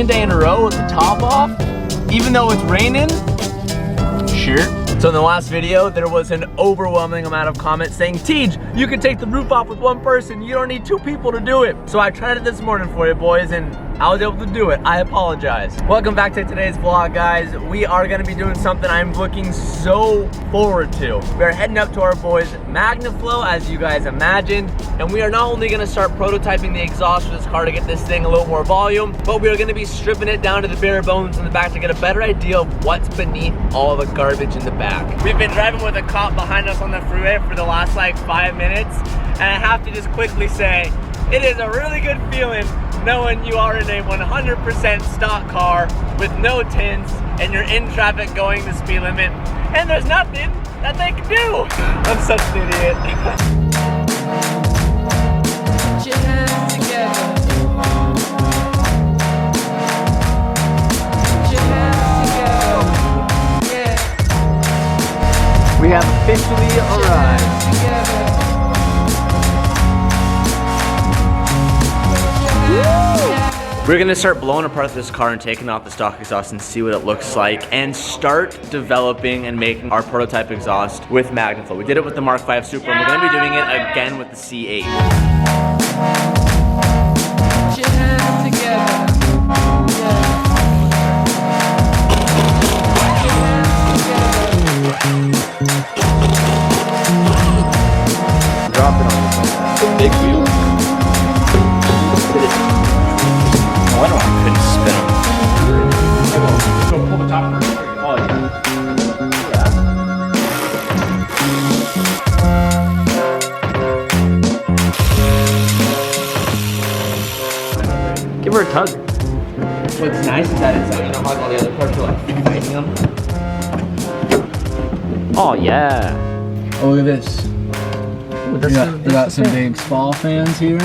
second day in a row with the top off, even though it's raining? Sure. So in the last video, there was an overwhelming amount of comments saying, Tej, you can take the roof off with one person. You don't need 2 people to do it. So I tried it this morning for you boys, and I was able to do it. I apologize. Welcome back to today's vlog, guys. We are gonna be doing something I'm looking so forward to. We're heading up to our boys MagnaFlow, as you guys imagined, and we are not only gonna start prototyping the exhaust for this car to get this thing a little more volume, but we are gonna be stripping it down to the bare bones in the back to get a better idea of what's beneath all the garbage in the back. We've been driving with a cop behind us on the freeway for the last like 5 minutes, and I have to just quickly say, it is a really good feeling knowing you are in a 100% stock car with no tints and you're in traffic going the speed limit, and there's nothing that they can do. I'm such an idiot. Put your hands together. Put your hands together. Yeah. We have officially arrived. We're gonna start blowing apart this car and taking off the stock exhaust and see what it looks like and start developing and making our prototype exhaust with MagnaFlow. We did it with the Mark V Supra, and we're gonna be doing it again with the C8. Put your hands together. Drop it on yourself. Big wheel. I don't know, I couldn't spin them. Go pull the top first. Oh, yeah. Give her a tug. What's nice is that it's, you know how all the other parts are like fighting them? Oh, yeah. Oh, look at this. We got some big Spa fans here.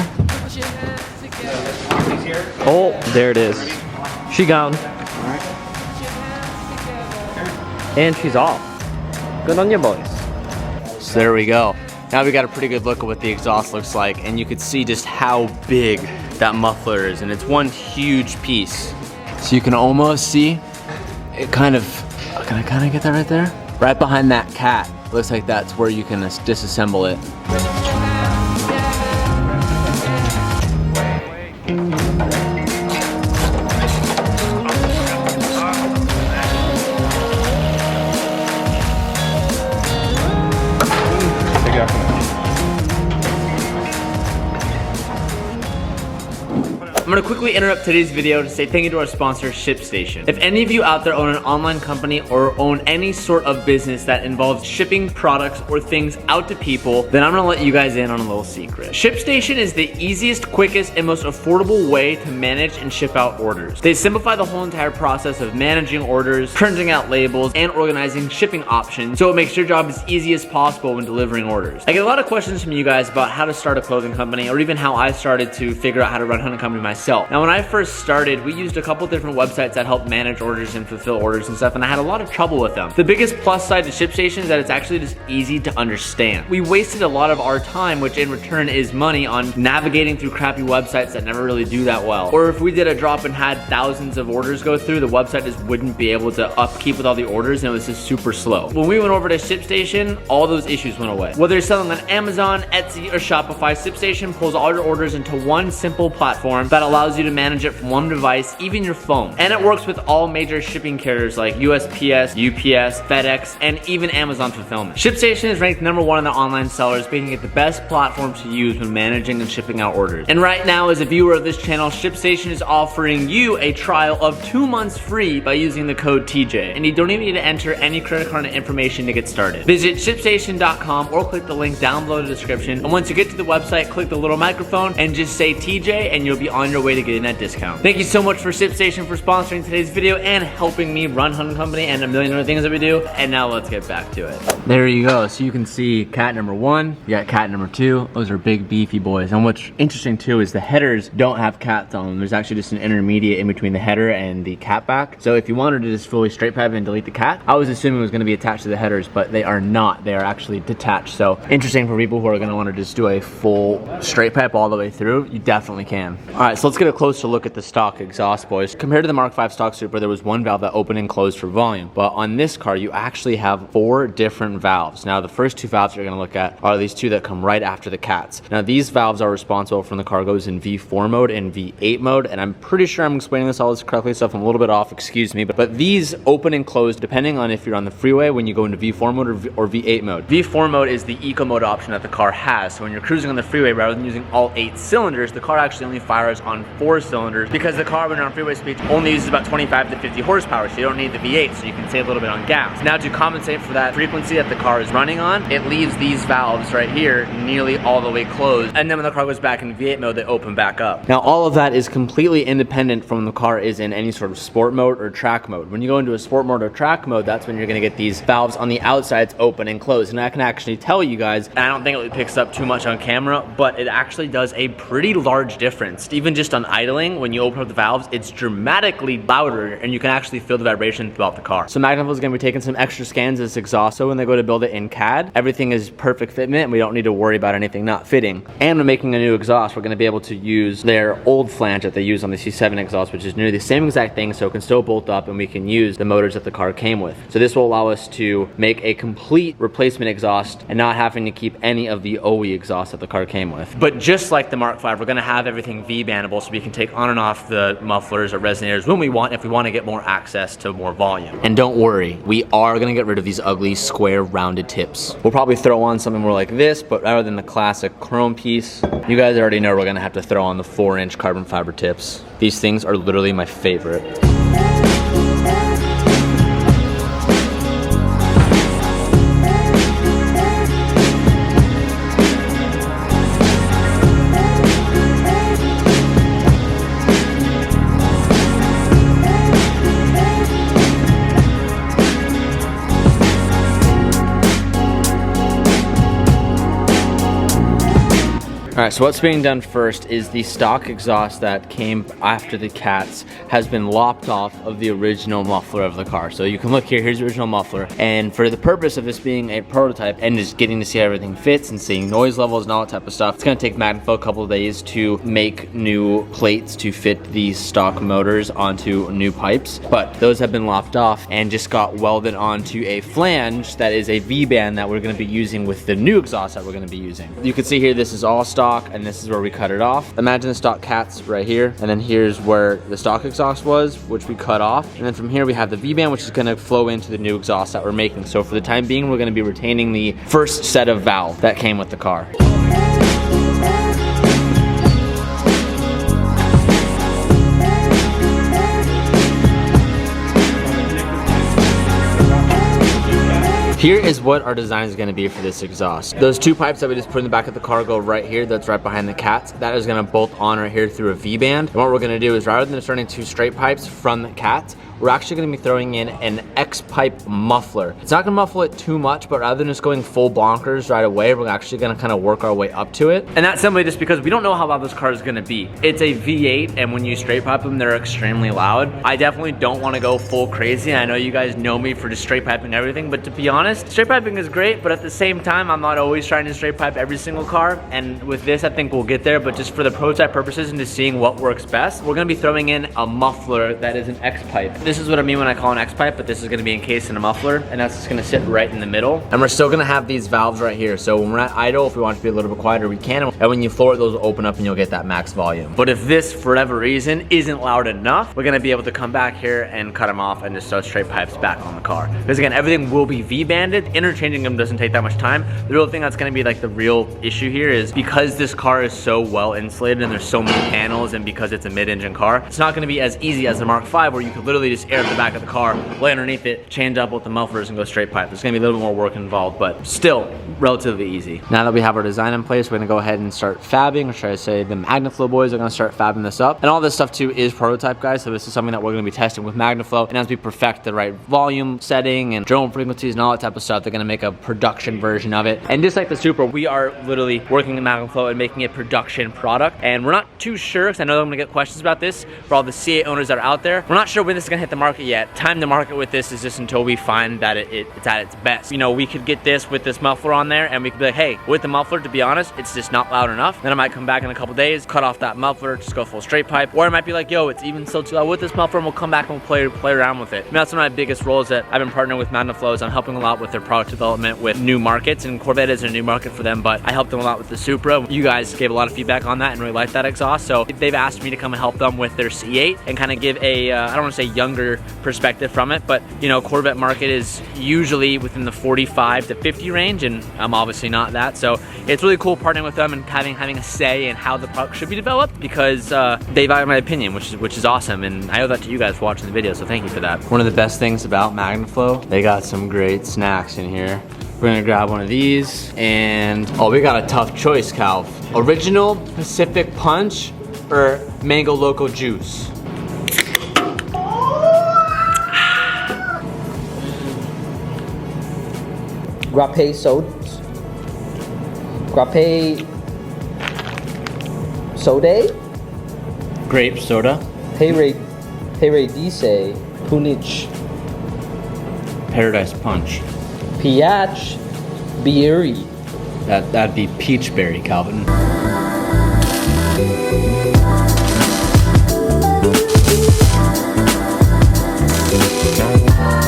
Oh, there it is. She gone. And she's off. Good on you, boys. So there we go. Now we got a pretty good look at what the exhaust looks like, and you could see just how big that muffler is, and it's one huge piece. So you can almost see it kind of, can I kind of get that right there? Right behind that cat. Looks like that's where you can disassemble it. I'm gonna quickly interrupt today's video to say thank you to our sponsor, ShipStation. If any of you out there own an online company or own any sort of business that involves shipping products or things out to people, then I'm gonna let you guys in on a little secret. ShipStation is the easiest, quickest, and most affordable way to manage and ship out orders. They simplify the whole entire process of managing orders, printing out labels, and organizing shipping options, so it makes your job as easy as possible when delivering orders. I get a lot of questions from you guys about how to start a clothing company, or even how I started to figure out how to run a company myself. Now, when I first started, we used a couple different websites that helped manage orders and fulfill orders and stuff, and I had a lot of trouble with them. The biggest plus side to ShipStation is that it's actually just easy to understand. We wasted a lot of our time, which in return is money, on navigating through crappy websites that never really do that well. Or if we did a drop and had thousands of orders go through, the website just wouldn't be able to upkeep with all the orders, and it was just super slow. When we went over to ShipStation, all those issues went away. Whether you're selling on Amazon, Etsy, or Shopify, ShipStation pulls all your orders into one simple platform that allows you to manage it from one device, even your phone. And it works with all major shipping carriers like USPS, UPS, FedEx, and even Amazon Fulfillment. ShipStation is ranked #1 in the online sellers, making it the best platform to use when managing and shipping out orders. And right now, as a viewer of this channel, ShipStation is offering you a trial of 2 months free by using the code TJ. And you don't even need to enter any credit card information to get started. Visit ShipStation.com or click the link down below in the description. And once you get to the website, click the little microphone and just say TJ, and you'll be on your way to getting that discount. Thank you so much for ShipStation for sponsoring today's video and helping me run Hunting Company and a million other things that we do. And now let's get back to it. There you go. So you can see cat number 1, you got cat number 2. Those are big beefy boys. And what's interesting too is the headers don't have cats on them. There's actually just an intermediate in between the header and the cat back. So if you wanted to just fully straight pipe and delete the cat, I was assuming it was going to be attached to the headers, but they are not. They are actually detached. So interesting for people who are going to want to just do a full straight pipe all the way through. You definitely can. All right, so let's get a close closer look at the stock exhaust, boys. Compared to the Mark V stock Supra, there was one valve that opened and closed for volume. But on this car, you actually have 4 different valves. Now, the first 2 valves you're gonna look at are these 2 that come right after the cats. Now, these valves are responsible for when the car goes in V4 mode and V8 mode, and I'm pretty sure I'm explaining this all correctly, so if I'm a little bit off, excuse me. But these open and close depending on if you're on the freeway when you go into V4 mode or V8 mode. V4 mode is the eco mode option that the car has. So when you're cruising on the freeway, rather than using all 8 cylinders, the car actually only fires on 4 cylinders because the car, when you're on freeway speed, only uses about 25 to 50 horsepower, so you don't need the V8, so you can save a little bit on gas. Now, to compensate for that frequency that the car is running on, it leaves these valves right here nearly all the way closed, and then when the car goes back in V8 mode, they open back up. Now, all of that is completely independent from when the car is in any sort of sport mode or track mode. When you go into a sport mode or track mode, that's when you're gonna get these valves on the outsides open and closed. And I can actually tell you guys, and I don't think it picks up too much on camera, but it actually does a pretty large difference. Even just on idling, when you open up the valves, it's dramatically louder and you can actually feel the vibration throughout the car. So Magnaflow is gonna be taking some extra scans of this exhaust, so when they go to build it in CAD, everything is perfect fitment and we don't need to worry about anything not fitting. And when making a new exhaust, we're gonna be able to use their old flange that they use on the C7 exhaust, which is nearly the same exact thing, so it can still bolt up and we can use the motors that the car came with. So this will allow us to make a complete replacement exhaust and not having to keep any of the OE exhaust that the car came with. But just like the Mark V, we're gonna have everything V-bandable, so we can take on and off the mufflers or resonators when we want, if we want to get more access to more volume. And don't worry, we are gonna get rid of these ugly square rounded tips. We'll probably throw on something more like this, but rather than the classic chrome piece, you guys already know we're gonna have to throw on the 4-inch carbon fiber tips. These things are literally my favorite. Alright, so what's being done first is the stock exhaust that came after the cats has been lopped off of the original muffler of the car. So you can look here, here's the original muffler, and for the purpose of this being a prototype and just getting to see how everything fits and seeing noise levels and all that type of stuff, it's going to take Magnaflow a couple of days to make new plates to fit these stock motors onto new pipes. But those have been lopped off and just got welded onto a flange that is a V-band that we're going to be using with the new exhaust that we're going to be using. You can see here, this is all stock, and this is where we cut it off. Imagine the stock cats right here, and then here's where the stock exhaust was, which we cut off, and then from here we have the V-band, which is going to flow into the new exhaust that we're making. So for the time being, we're going to be retaining the first set of valve that came with the car. Here is what our design is going to be for this exhaust. Those 2 pipes that we just put in the back of the car go right here. That's right behind the cats. That is going to bolt on right here through a V-band. And what we're going to do is, rather than starting 2 straight pipes from the cats, we're actually going to be throwing in an X-pipe muffler. It's not going to muffle it too much, but rather than just going full bonkers right away, we're actually going to kind of work our way up to it. And that's simply just because we don't know how loud this car is going to be. It's a V8, and when you straight pipe them, they're extremely loud. I definitely don't want to go full crazy. I know you guys know me for just straight piping everything, but to be honest, straight piping is great, but at the same time, I'm not always trying to straight pipe every single car. And with this, I think we'll get there, but just for the prototype purposes and just seeing what works best, we're going to be throwing in a muffler that is an X-pipe. This is what I mean when I call an X-pipe, but this is going to be encased in a muffler, and that's just going to sit right in the middle. And we're still going to have these valves right here, so when we're at idle, if we want it to be a little bit quieter, we can, and when you floor it, those will open up and you'll get that max volume. But if this, for whatever reason, isn't loud enough, we're going to be able to come back here and cut them off and just throw straight pipes back on the car. Because again, everything will be V-banded. Interchanging them doesn't take that much time. The real thing that's going to be like the real issue here is because this car is so well insulated and there's so many panels, and because it's a mid-engine car, it's not going to be as easy as the Mark V, where you could literally just air the back of the car, lay underneath it, change up with the mufflers, and go straight pipe. There's going to be a little bit more work involved, but still relatively easy. Now that we have our design in place, we're going to go ahead and start fabbing, or should I say the Magnaflow boys are going to start fabbing this up. And all this stuff too is prototype, guys, so this is something that we're going to be testing with Magnaflow, and as we perfect the right volume setting and drone frequencies and all that type of stuff, they're going to make a production version of it. And just like the Supra, we are literally working in Magnaflow and making a production product, and we're not too sure, because I know I'm going to get questions about this for all the C8 owners that are out there. We're not sure when this is going to hit the market yet. Time to market with this is just until we find that it's at its best. You know, we could get this with this muffler on there there and we could be like, hey, with the muffler, to be honest, it's just not loud enough. Then I might come back in a couple days, cut off that muffler, just go full straight pipe. Or I might be like, yo, it's even still too loud with this muffler, and we'll come back and we'll play around with it. And that's one of my biggest roles that I've been partnering with Magnaflow is I'm helping a lot with their product development with new markets, and Corvette is a new market for them, but I helped them a lot with the Supra. You guys gave a lot of feedback on that and really liked that exhaust, so they've asked me to come and help them with their C8 and kind of give a, I don't want to say younger perspective from it, but you know, Corvette market is usually within the 45 to 50 range, and I'm obviously not that, so it's really cool partnering with them and having a say in how the product should be developed, because they value my opinion, which is awesome, and I owe that to you guys for watching the video, so thank you for that. One of the best things about Magnaflow, they got some great snacks in here. We're gonna grab one of these, and oh, we got a tough choice, Calv. Original Pacific Punch or Mango Loco Juice? Grape Soda? Grape soda. Paradise Punich. Paradise Punch. Piach Berry. That'd be Peachberry, Calvin.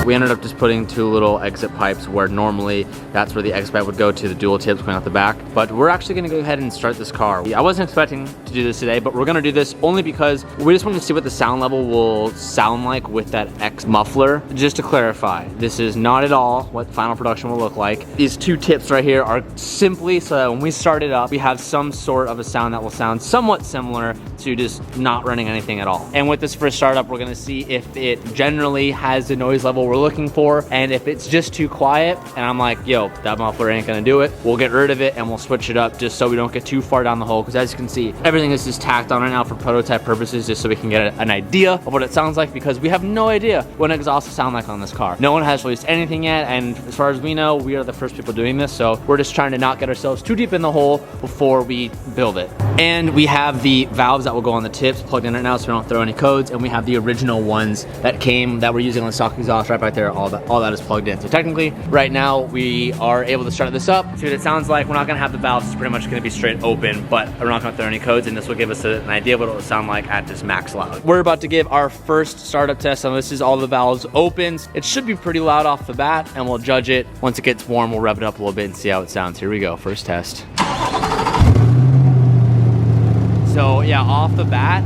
We ended up just putting two little exit pipes where normally that's where the exit pipe would go to the dual tips going out the back. But we're actually gonna go ahead and start this car. I wasn't expecting to do this today, but we're gonna do this only because we just wanted to see what the sound level will sound like with that X muffler. Just to clarify, this is not at all what final production will look like. These two tips right here are simply so that when we start it up, we have some sort of a sound that will sound somewhat similar to just not running anything at all. And with this first startup, we're gonna see if it generally has the noise level we're looking for, and if it's just too quiet and I'm like, yo, that muffler ain't gonna do it, we'll get rid of it and we'll switch it up just so we don't get too far down the hole, because as you can see, everything is just tacked on right now for prototype purposes, just so we can get an idea of what it sounds like, because we have no idea what an exhaust will sound like on this car. No one has released anything yet, and as far as we know, we are the first people doing this, so we're just trying to not get ourselves too deep in the hole before we build it. And we have the valves that will go on the tips plugged in right now so we don't throw any codes, and we have the original ones that we're using on the stock exhaust right back there. All that is plugged in. So technically, right now, we are able to start this up, see what it sounds like. We're not gonna have the valves, it's pretty much gonna be straight open, but we're not gonna throw any codes, and this will give us an idea of what it will sound like at this max loud. We're about to give our first startup test, and this is all the valves opens. It should be pretty loud off the bat, and we'll judge it. Once it gets warm, we'll rev it up a little bit and see how it sounds. Here we go, first test. So yeah, off the bat,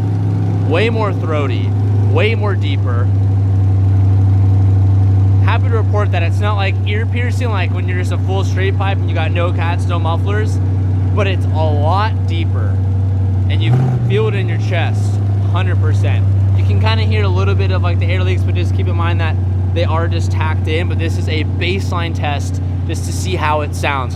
way more throaty, way more deeper. Happy to report that it's not like ear piercing, like when you're just a full straight pipe and you got no cats, no mufflers, but it's a lot deeper, and you feel it in your chest, 100%. You can kind of hear a little bit of like the air leaks, but just keep in mind that they are just tacked in, but this is a baseline test just to see how it sounds.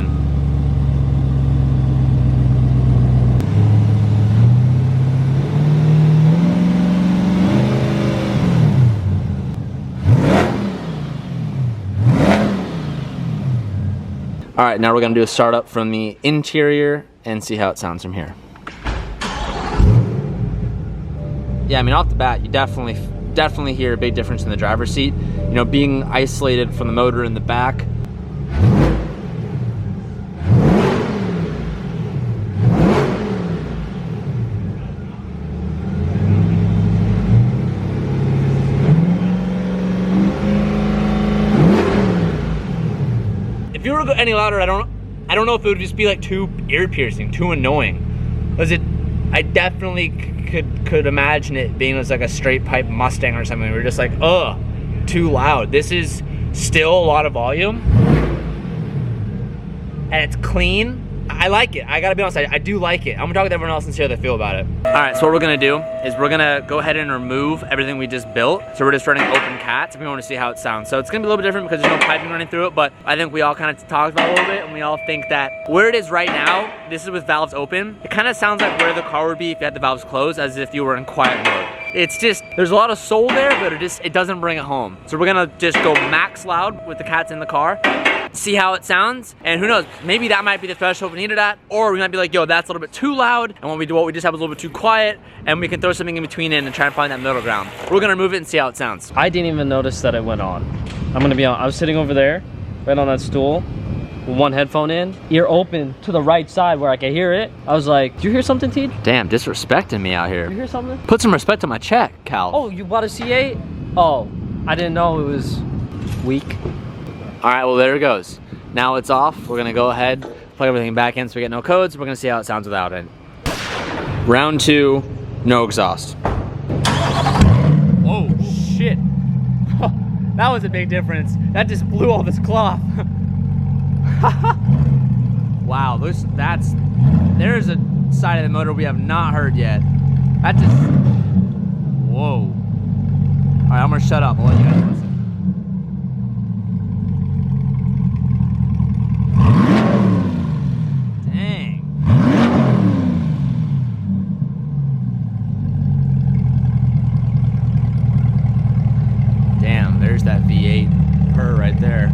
All right, now we're gonna do a startup from the interior and see how it sounds from here. Yeah, I mean, off the bat, you definitely hear a big difference in the driver's seat. You know, being isolated from the motor in the back. If you were to go any louder, I don't know if it would just be like too ear piercing, too annoying. I definitely could imagine it being as like a straight pipe Mustang or something. We're just like, ugh, too loud. This is still a lot of volume, and it's clean. I like it. I gotta be honest, I do like it. I'm gonna talk with everyone else and see how they feel about it. All right, so what we're gonna do is we're gonna go ahead and remove everything we just built. So we're just running open cats, and we wanna see how it sounds. So it's gonna be a little bit different because there's no piping running through it, but I think we all kind of talked about it a little bbit, and we all think that where it is right now, this is with valves open, it kind of sounds like where the car would be if you had the valves closed, as if you were in quiet mode. It's just, there's a lot of soul there, but it doesn't bring it home. So we're gonna just go max loud with the cats in the car, see how it sounds, and who knows, maybe that might be the threshold we needed at, or we might be like, yo, that's a little bit too loud, and what we just have is a little bit too quiet, and we can throw something in between and try and find that middle ground. We're gonna remove it and see how it sounds. I didn't even notice that it went on. I'm gonna be honest, I was sitting over there, right on that stool, with one headphone in, ear open to the right side where I can hear it. I was like, do you hear something, Tej? Damn, disrespecting me out Do here. you hear something? Put some respect on my check, Cal. Oh, you bought a C8? Oh, I didn't know it was weak. All right, well, there it goes. Now it's off. We're gonna go ahead, plug everything back in so we get no codes. We're gonna see how it sounds without it. Round 2, no exhaust. Oh, shit. That was a big difference. That just blew all this cloth. Wow, there's a side of the motor we have not heard yet. That just, whoa. All right, I'm gonna shut up. I'll let you guys listen. Dang. Damn, there's that V8 purr right there.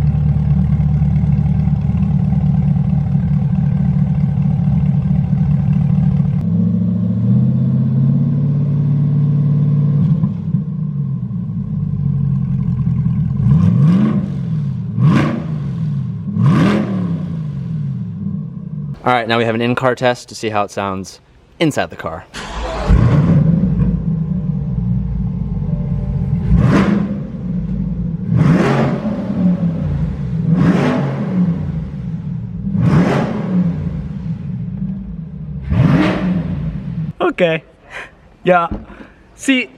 All right, now we have an in-car test to see how it sounds inside the car. Okay. Yeah. See,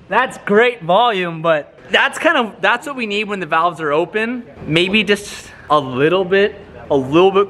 that's great volume, but that's what we need when the valves are open. Maybe just a little bit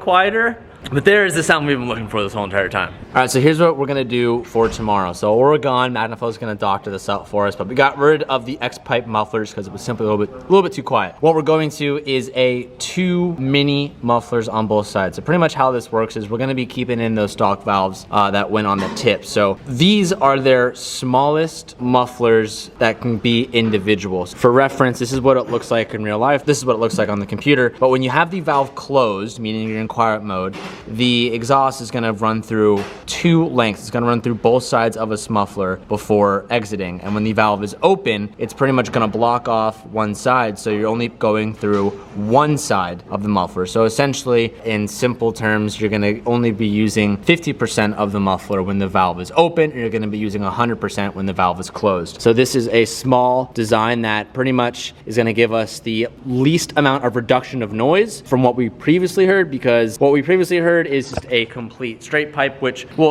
quieter. But there is the sound we've been looking for this whole entire time. All right, so here's what we're gonna do for tomorrow. So Oregon, Magniflo's gonna doctor this out for us, but we got rid of the X-pipe mufflers because it was simply a little bit too quiet. What we're going to is a 2 mini mufflers on both sides. So pretty much how this works is we're gonna be keeping in those stock valves that went on the tip. So these are their smallest mufflers that can be individuals. For reference, this is what it looks like in real life. This is what it looks like on the computer. But when you have the valve closed, meaning you're in quiet mode, the exhaust is gonna run through 2 lengths. It's gonna run through both sides of a muffler before exiting. And when the valve is open, it's pretty much gonna block off one side. So you're only going through one side of the muffler. So essentially, in simple terms, you're gonna only be using 50% of the muffler when the valve is open, and you're gonna be using 100% when the valve is closed. So this is a small design that pretty much is gonna give us the least amount of reduction of noise from what we previously heard, because what we previously heard is just a complete straight pipe,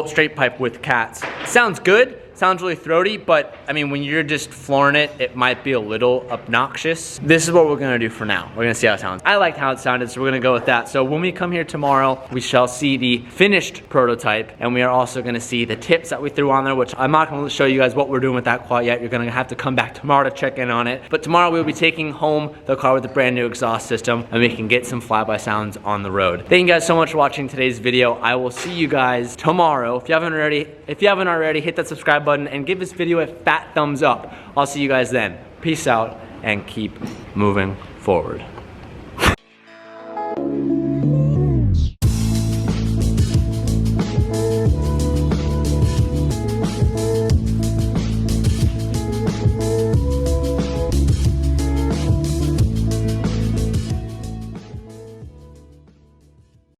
straight pipe with cats. Sounds good, sounds really throaty, but I mean, when you're just flooring it, it might be a little obnoxious. This is what we're gonna do for now. We're gonna see how it sounds. I liked how it sounded, so we're gonna go with that. So when we come here tomorrow, we shall see the finished prototype, and we are also gonna see the tips that we threw on there, which I'm not gonna show you guys what we're doing with that quite yet. You're gonna have to come back tomorrow to check in on it. But tomorrow we'll be taking home the car with the brand new exhaust system, and we can get some flyby sounds on the road. Thank you guys so much for watching today's video. I will see you guys tomorrow. If you haven't already, hit that subscribe button and give this video a fat thumbs up. I'll see you guys then. Peace out and keep moving forward.